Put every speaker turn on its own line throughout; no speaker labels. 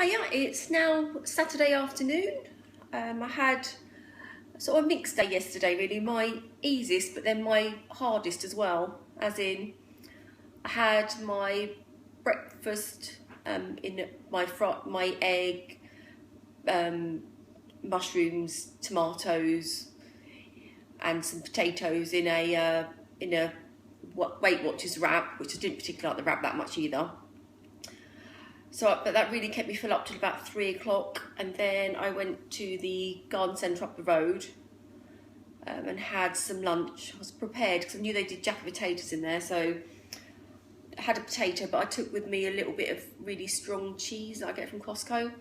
Hiya, it's now Saturday afternoon. I had sort of a mixed day yesterday, really. My easiest, but then my hardest as well. As in, I had my breakfast in my egg, mushrooms, tomatoes, and some potatoes in a Weight Watchers wrap, which I didn't particularly like the wrap that much either. But that really kept me full up till about 3 o'clock, and then I went to the garden centre up the road and had some lunch. I was prepared because I knew they did jacket potatoes in there, so I had a potato, but I took with me a little bit of really strong cheese that I get from Costco.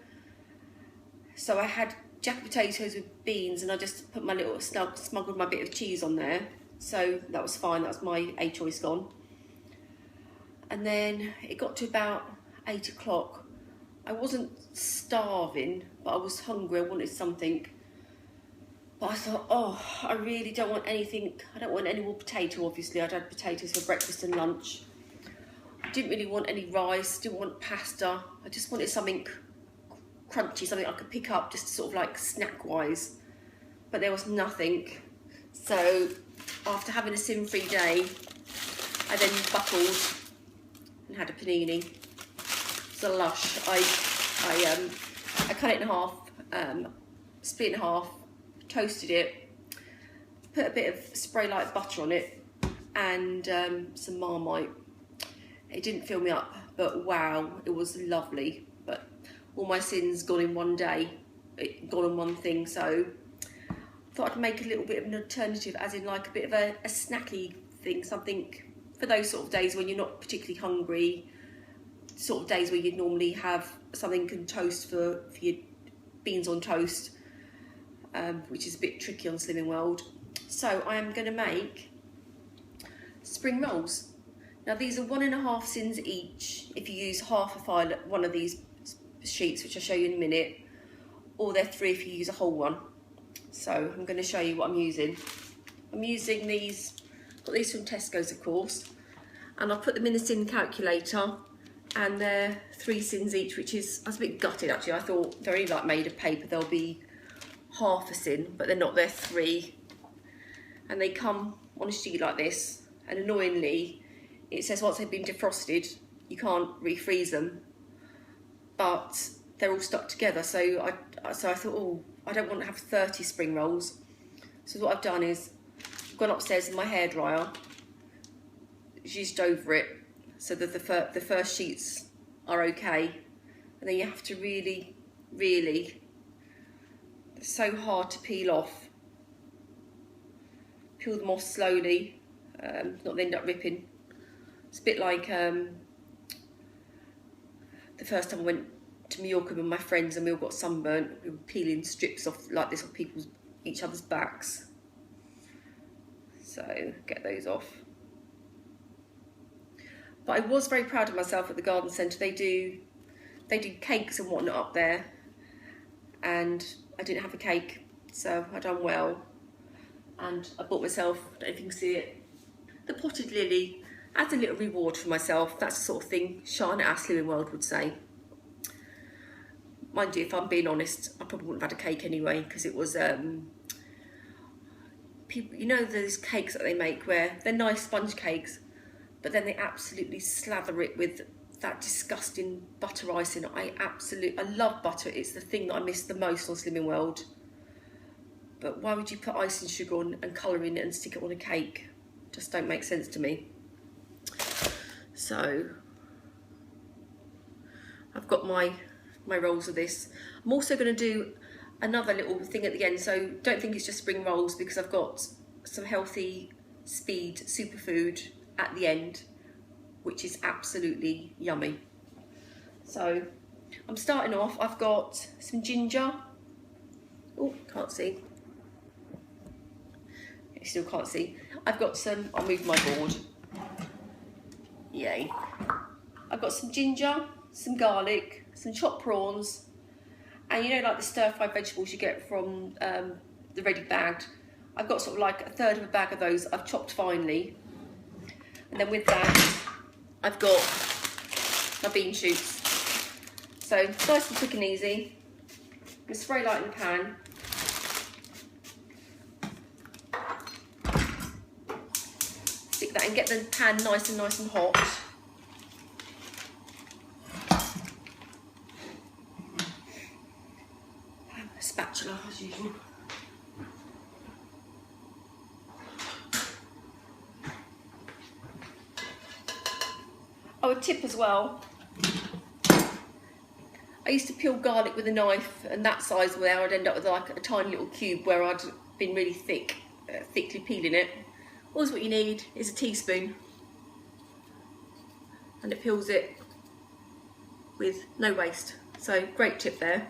So I had jacket potatoes with beans, and I just put my little smuggled my bit of cheese on there. So that was fine. That was my A choice gone. And then it got to about 8 o'clock. I wasn't starving, but I was hungry. I wanted something. But I thought, oh, I really don't want anything. I don't want any more potato, obviously. I'd had potatoes for breakfast and lunch. I didn't really want any rice, didn't want pasta. I just wanted something crunchy, something I could pick up just sort of like snack-wise. But there was nothing. So after having a sin-free day, I then buckled and had a panini. It's a lush. I cut it in half, split it in half, toasted it, put a bit of spray light butter on it, and some Marmite. It didn't fill me up, but wow, it was lovely. But all my sins gone in one day, gone on one thing. So I thought I'd make a little bit of an alternative, as in like a bit of a snacky thing, something for those sort of days when you're not particularly hungry, sort of days where you'd normally have something you can toast for your beans on toast, which is a bit tricky on Slimming World. So I am going to make spring rolls. Now these are 1.5 sins each if you use half a file at one of these sheets, which I'll show you in a minute, or they're 3 if you use a whole one. So I'm going to show you what I'm using. I'm using these, got these from Tesco's of course, and I'll put them in the sin calculator, and they're 3 sins each, which is, I was a bit gutted actually. I thought they're only like made of paper, they'll be half a sin, but they're not, they're 3. And they come on a sheet like this, and annoyingly, it says once they've been defrosted, you can't refreeze them, but they're all stuck together. So I thought, oh, I don't want to have 30 spring rolls. So what I've done is, I've gone upstairs in my hairdryer, jizzed over it, so that the first sheets are okay. And then you have to really, it's so hard to peel off. Peel them off slowly, not end up ripping. It's a bit like the first time I went to Mallorca with my friends and we all got sunburnt. We were peeling strips off like this off each other's backs. So get those off. But I was very proud of myself at the garden centre. They do cakes and whatnot up there, and I didn't have a cake, so I done well. And I bought myself, I don't know if you can see it, the potted lily as a little reward for myself. That's the sort of thing Shana at Slimming World would say. Mind you, if I'm being honest, I probably wouldn't have had a cake anyway, because it was, people, you know those cakes that they make where they're nice sponge cakes, but then they absolutely slather it with that disgusting butter icing. I love butter. It's the thing that I miss the most on Slimming World. But why would you put icing sugar on and colour in it and stick it on a cake? Just don't make sense to me. So I've got my rolls of this. I'm also going to do another little thing at the end, so don't think it's just spring rolls, because I've got some healthy speed superfood at the end, which is absolutely yummy. So I'm starting off, I've got some ginger. Oh, can't see. You still can't see. I've got some, I'll move my board. Yay. I've got some ginger, some garlic, some chopped prawns, and you know, like the stir-fried vegetables you get from the ready bagged. I've got sort of like 1/3 of a bag of those I've chopped finely. And then with that, I've got my bean shoots. So So nice and quick and easy. I'm going to spray light in the pan. Stick that and get the pan nice and hot. A spatula as usual. Oh, a tip as well. I used to peel garlic with a knife, and that size where I'd end up with like a tiny little cube where I'd been really thickly peeling it. All what you need is a teaspoon, and it peels it with no waste. So great tip there.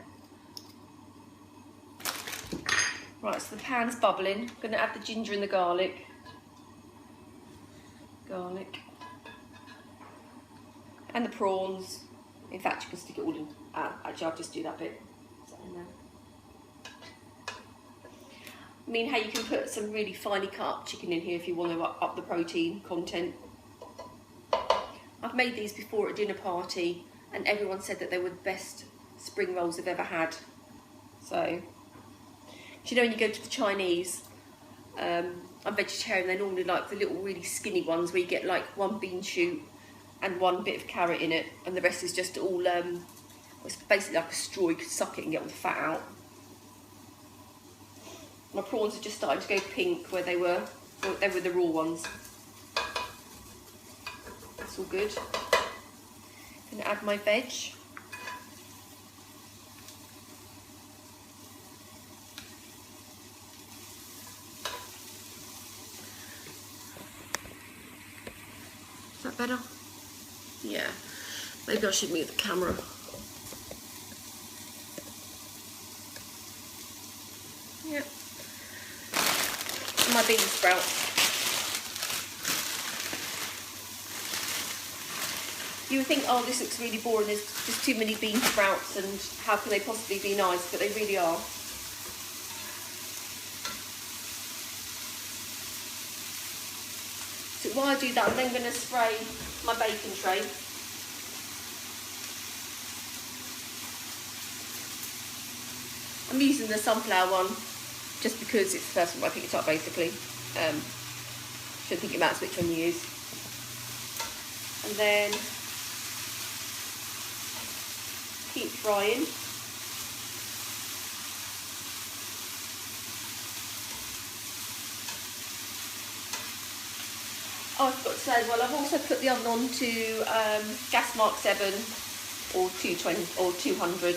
Right, so the pan's bubbling. I'm going to add the ginger and the garlic. And the prawns. In fact, you can stick it all in. Actually, I'll just do that bit. In there. I mean, how you can put some really finely cut chicken in here if you want to up the protein content. I've made these before at a dinner party, and everyone said that they were the best spring rolls they've ever had. So, you know, when you go to the Chinese, I'm vegetarian. They normally like the little really skinny ones where you get like one bean shoot and one bit of carrot in it, and the rest is just all, it's basically like a straw. You can suck it and get all the fat out. My prawns are just starting to go pink where they were the raw ones. That's all good. I'm gonna add my veg. Is that better? Yeah, maybe I should move the camera. Yep. My Beansprouts. You would think, oh, this looks really boring, there's just too many Beansprouts and how can they possibly be nice, but they really are. So while I do that, I'm then going to spray my baking tray. I'm using the sunflower one just because it's the first one I picked up basically. Should think it matters which one you use. And then keep frying. Oh, I forgot to say as well, I've also put the oven on to gas mark 7 or 220 or 200.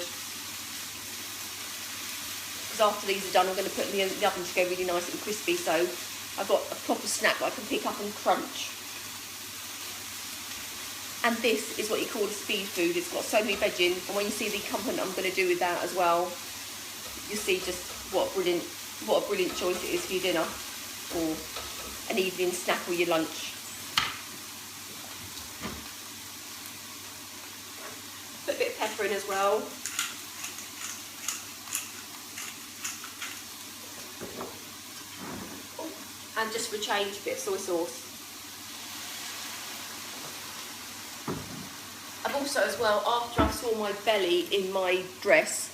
Because after these are done, I'm going to put them in the oven to go really nice and crispy, so I've got a proper snack that I can pick up and crunch. And this is what you call a speed food. It's got so many veg in, and when you see the accompaniment I'm going to do with that as well, you'll see just what a brilliant choice it is for your dinner or an evening snack or your lunch. Put a bit of pepper in as well. And just for a change, a bit of soy sauce. I've also as well, after I saw my belly in my dress,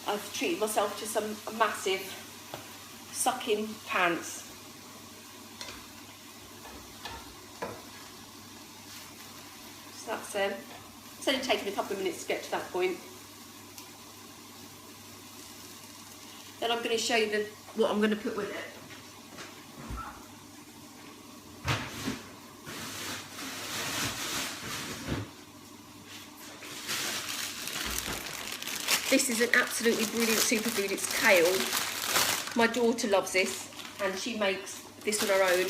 I've treated myself to some massive sucking pants. So that's it's only taken a couple of minutes to get to that point. Then I'm going to show you what I'm going to put with it. This is an absolutely brilliant superfood. It's kale. My daughter loves this, and she makes this on her own.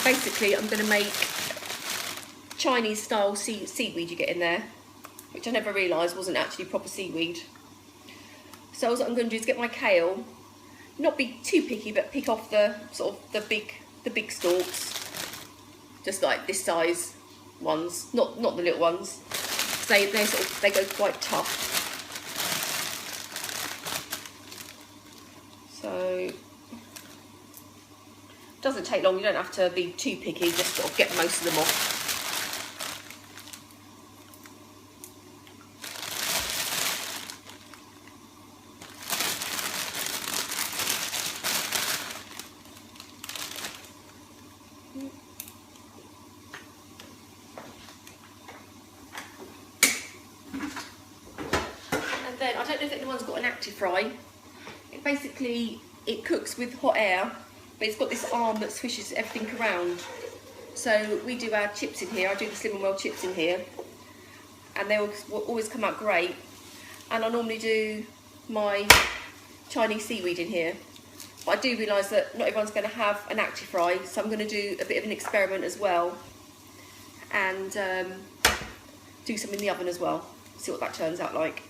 Basically, I'm going to make Chinese style seaweed you get in there, which I never realised wasn't actually proper seaweed. So what I'm going to do is get my kale, not be too picky, but pick off the sort of the big stalks, just like this size ones, not the little ones. They go quite tough. So it doesn't take long. You don't have to be too picky. Just sort of get most of them off. don't know if anyone's got an active fry. It cooks with hot air, but it's got this arm that swishes everything around. So we do our chips in here. I do the Slim and Well chips in here, and they always come out great. And I normally do my Chinese seaweed in here. But I do realise that not everyone's going to have an active fry, so I'm going to do a bit of an experiment as well, and do some in the oven as well. See what that turns out like.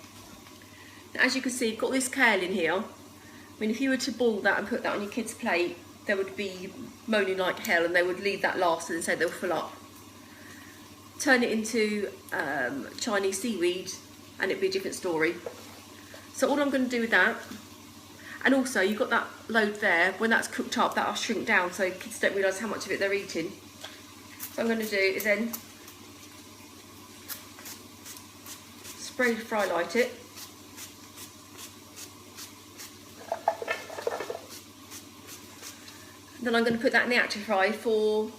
Now, as you can see, I've got this kale in here. I mean, if you were to boil that and put that on your kids' plate, they would be moaning like hell, and they would leave that last and say they'll fill up. Turn it into Chinese seaweed and it'd be a different story. So all I'm going to do with that, and also you've got that load there, when that's cooked up that'll shrink down so kids don't realise how much of it they're eating. So what I'm going to do is then spray fry light it. Then I'm going to put that in the active fry for,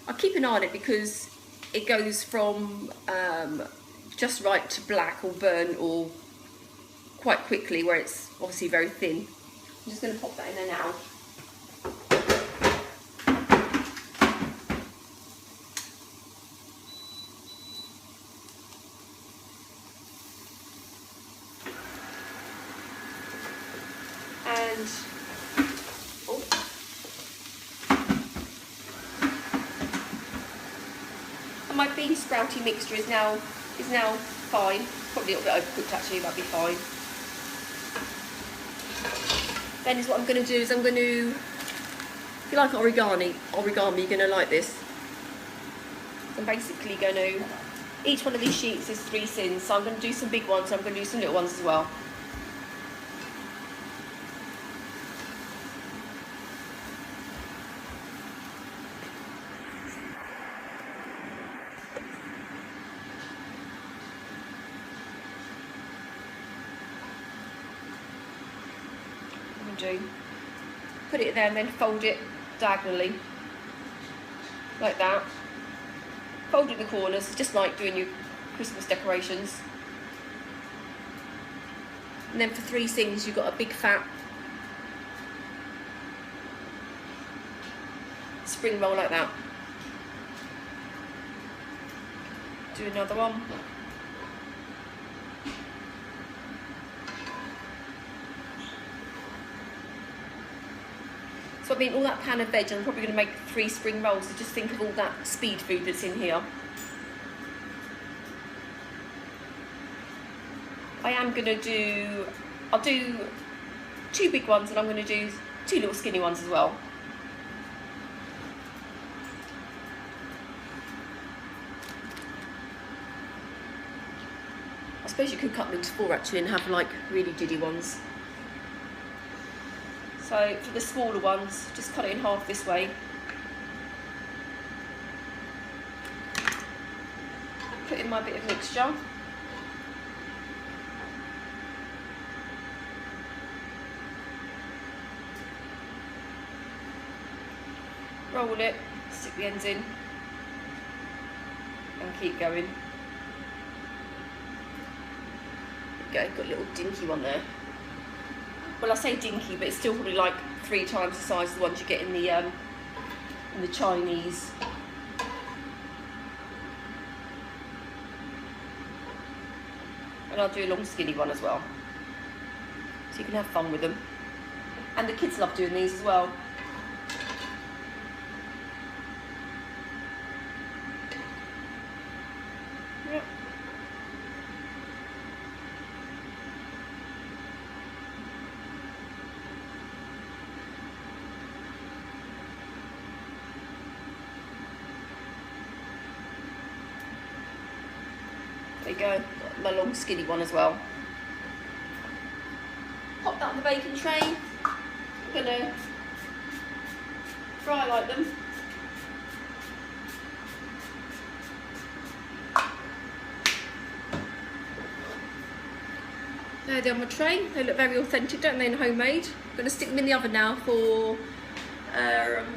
I'll keep an eye on it because it goes from just right to black or burn or quite quickly, where it's obviously very thin. I'm just going to pop that in there now. And my bean sprouty mixture is now fine. Probably a little bit overcooked actually, that'll be fine. Then is what I'm going to do is I'm going to, if you like origami, you're going to like this. I'm basically going to, each one of these sheets is 3 Syns, so I'm going to do some big ones, so I'm going to do some little ones as well. Put it there and then fold it diagonally like that. Fold in the corners, just like doing your Christmas decorations. And then for 3 Syns you've got a big fat spring roll like that. Do another one. So I mean, all that pan of veg, I'm probably going to make 3 spring rolls, so just think of all that speed food that's in here. I am going to do, I'll do 2 big ones, and I'm going to do 2 little skinny ones as well. I suppose you could cut them into 4 actually and have like really diddy ones. So for the smaller ones, just cut it in half this way. Put in my bit of mixture. Roll it, stick the ends in, and keep going. There you go, got a little dinky one there. Well, I say dinky, but it's still probably like 3 times the size of the ones you get in the Chinese. And I'll do a long skinny one as well, so you can have fun with them. And the kids love doing these as well. Yep. There you go, my long skinny one as well. Pop that on the baking tray. I'm going to fry like them. There they're on my tray. They look very authentic, don't they, and homemade. I'm going to stick them in the oven now for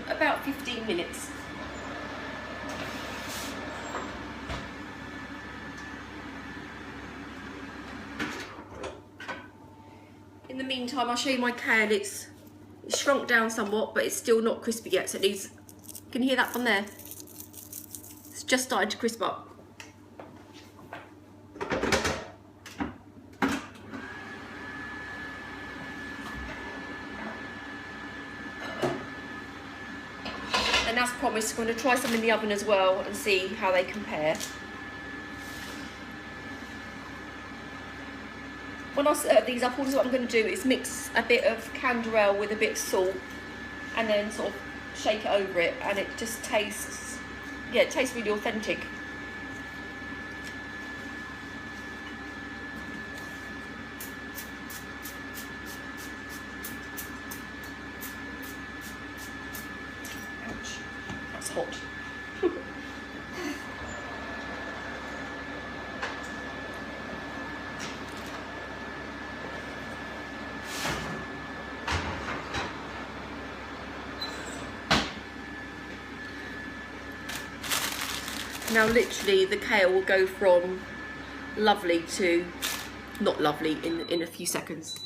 about 15 minutes. In the meantime, I'll show you my kale. It's shrunk down somewhat, but it's still not crispy yet, so it needs, you can hear that from there. It's just starting to crisp up. And as promised, I'm going to try some in the oven as well and see how they compare. When I serve these up, also what I'm going to do is mix a bit of canderel with a bit of salt and then sort of shake it over it, and it just tastes, yeah, it tastes really authentic. Ouch, that's hot. Now literally the kale will go from lovely to not lovely in a few seconds.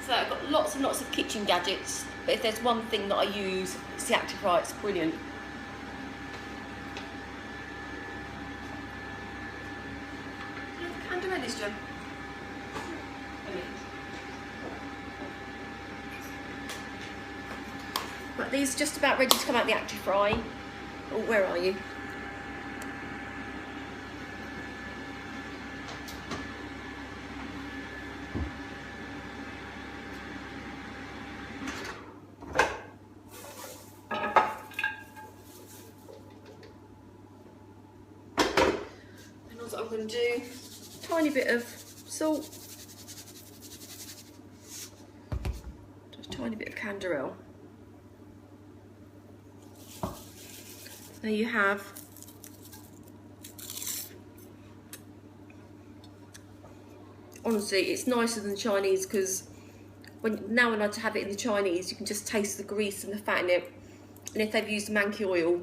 So I've got lots and lots of kitchen gadgets, but if there's one thing that I use, it's the Active Fry. It's brilliant. But these are just about ready to come out the Active Fry. Oh, where are you? And also I'm going to do a tiny bit of salt, just a tiny bit of canderel. There you have honestly, it's nicer than the Chinese, because when I have it in the Chinese, you can just taste the grease and the fat in it, and if they've used manky oil,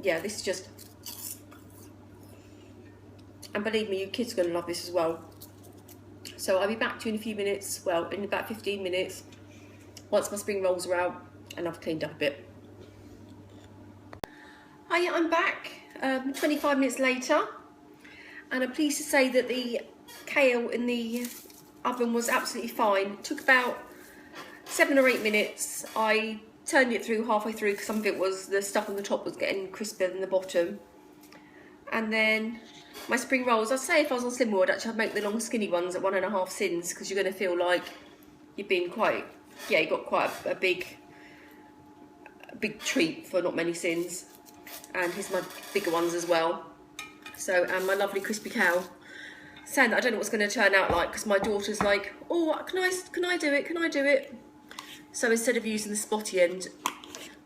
yeah, this is just, and believe me, your kids are going to love this as well. So I'll be back to you in a few minutes, well, in about 15 minutes, once my spring rolls are out and I've cleaned up a bit. Hiya, I'm back 25 minutes later, and I'm pleased to say that the kale in the oven was absolutely fine. It took about 7 or 8 minutes. I turned it through halfway through because some of it was, the stuff on the top was getting crispier than the bottom. And then my spring rolls, I'd say if I was on Slim World, actually I'd make the long skinny ones at 1.5 Syns, because you're going to feel like you've been quite, yeah, you got quite a big treat for not many Syns. And here's my bigger ones as well. So, and my lovely crispy kale. Saying that I don't know what's going to turn out like, because my daughter's like, oh, can I do it? Can I do it? So instead of using the spotty end,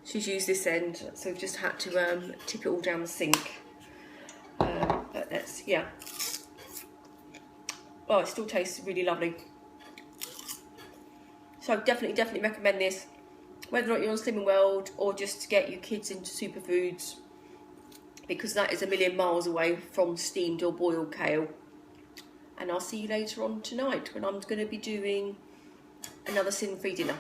she's used this end. So we've just had to tip it all down the sink. But that's, yeah. Oh, it still tastes really lovely. So I definitely recommend this, whether or not you're on Slimming World or just to get your kids into superfoods, because that is a million miles away from steamed or boiled kale. And I'll see you later on tonight when I'm going to be doing another sin-free dinner.